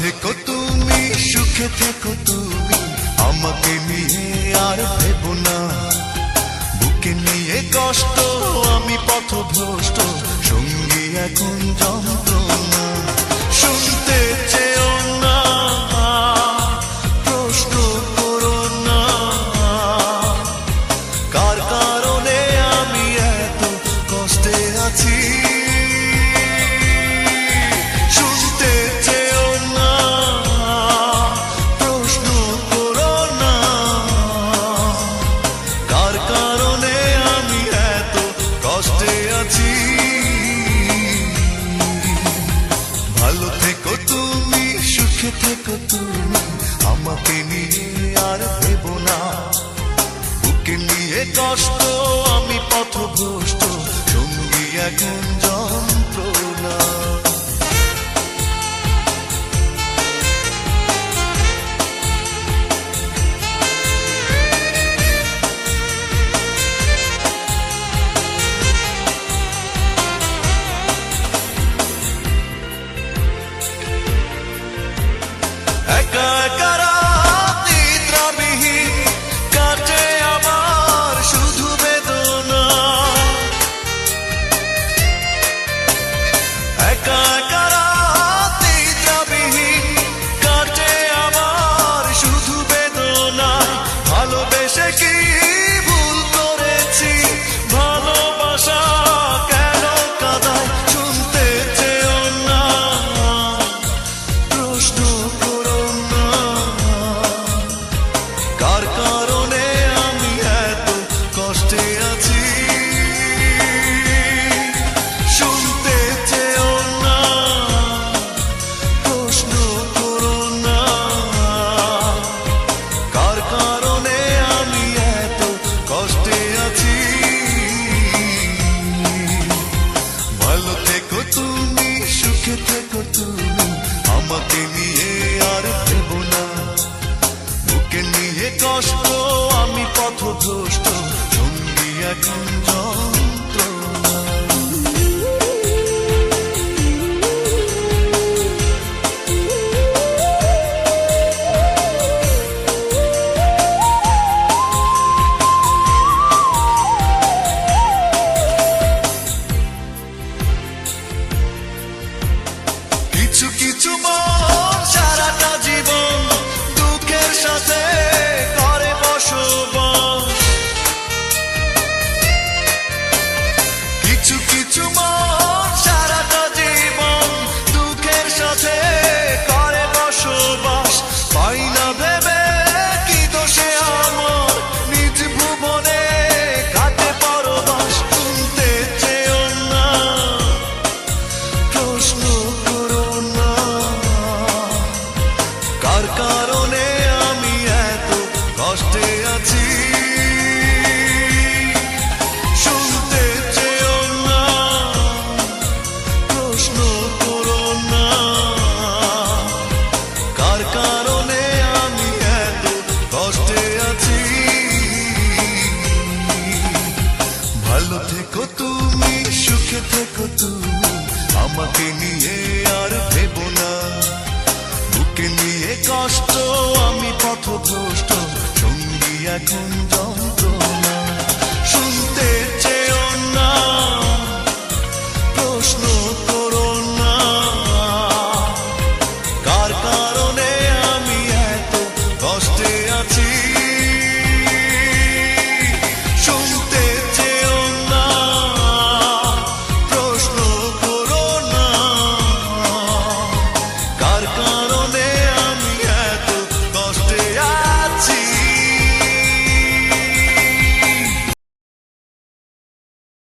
থেকো তুমি, সুখে থেকো তুমি, আমাকে নিয়ে আর ভেবো না। বুকে নিয়ে কষ্ট, আমি পথভ্রষ্ট, সঙ্গী এখন যন্ত্রণা। শুনতে চেও না, প্রশ্ন করো না, কার কারণে আমি এত কষ্টে আছি। শুনতে চেও না, প্রশ্ন করো না, কার কারণে আমি এত কষ্টে আছি। ভালো থেকো তুমি, সুখে থেকো তুমি, আমাকে নিয়ে আর ভেবো না। বুকে নিয়ে কষ্ট, আমি পথভ্রষ্ট, সঙ্গী এখন যন্ত্রণা। একা একা রাত নিদ্রাবিহীন কাটে আমার শুধু বেদনা। একা একা রাত নিদ্রাবিহীন কাটে আমার শুধু বেদনা। ভালোবেসে কি ভুল করেছি, ভালোবাসা কেন কাঁদায়। শুনতে চেও না, প্রশ্ন করো না, কার কারণে আমি এত কষ্টে আছি। শুনতে চেও না, প্রশ্ন করো না, কার কারণে আমি এত কষ্টে আছি। ভালো থেকো তুমি, সুখে থেকো তুমি, আমাকে নিয়ে আর ভেবো না। বুকে নিয়ে কষ্ট, আমি পথভ্রষ্ট, সঙ্গী এখন যন্ত্রণা। কিছু কিছু মন সারাটা জীবন দুঃখের সাথে করে বসবাস। কিছু কিছু মন সারাটা জীবন দুঃখের সাথে করে বসবাস। পাই না ভেবে কি দোষে আমার, নিজ ভুবনে কাটে পরবাস। শুনতে চেও না, প্রশ্ন করো না, কার কারণে আমি এত কষ্টে আছি। শুনতে চেও না, প্রশ্ন করো না, কার কারণে আমি এত কষ্টে আছি। ভালো থেকো তুমি, সুখে থেকো তুমি, আমাকে নিয়ে আর ভেবো না। বুকে নিয়ে কষ্ট, আমি পথভ্রষ্ট, সঙ্গী এখন যন্ত্রণা। শুনতে চেও না, প্রশ্ন করো না, কার কারণে